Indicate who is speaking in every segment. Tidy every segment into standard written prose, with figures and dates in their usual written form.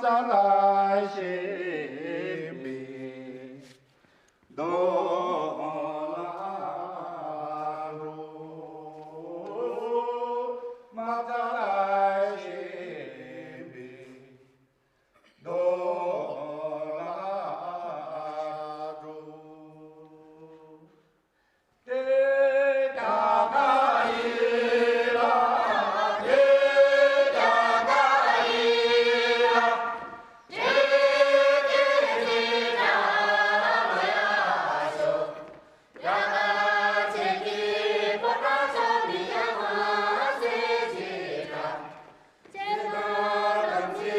Speaker 1: จะลายเชบีโดลาโรมาจะลายเชบีโดลาโรเดกาไกลาเดกาไกลาเจเจเจกาลายาโชยาลาเจกิปะตาโชมิยามาเซเจกาเจกาตัมจิ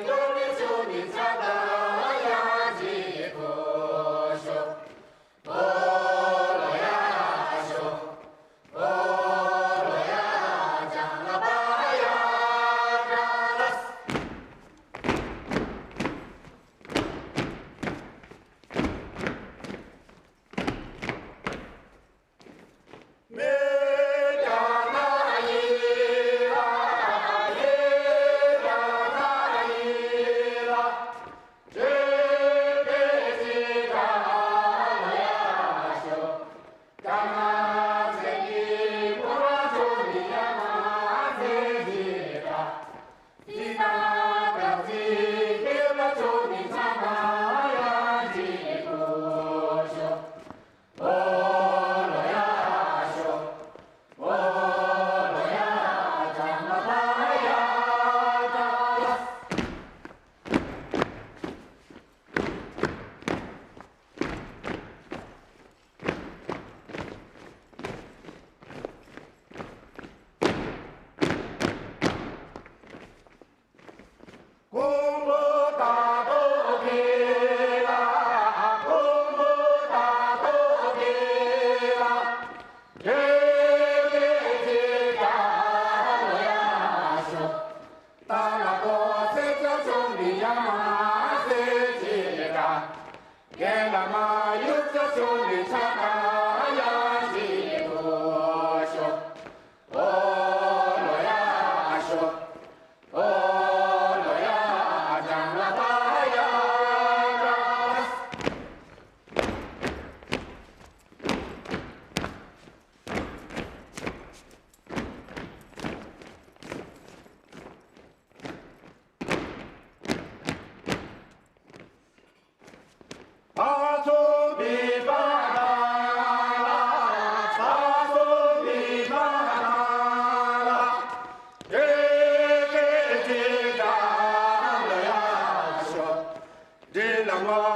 Speaker 1: โยมิโชมิชาดายาเจโกโชโอโลยาโชโอโลยาจังละบายาดาลัสเมจานายีราเยจานายีราเจเกจิกาลายาโชกามาเซกิปุระโชมิยามาเซจิกาจิตาตัมจิเกมะโชมิชามายาจิโกโชโอโลยาโชโอโลยาจังละบายาดาลัสกุมโบตาโตเกลากุมโบตาโตเกลาเจเจเจกาลายาโชตาลาโกเซจโชมิยามาเซเจกาเกลามายุจโชมิชาดายาจิโกโชโอโลยาโชโอโลยาจังละบายาดาลัสอาโชบิบาดาลาอาโชบิบาดาลาเจเจเจกาลายาโชเจละมา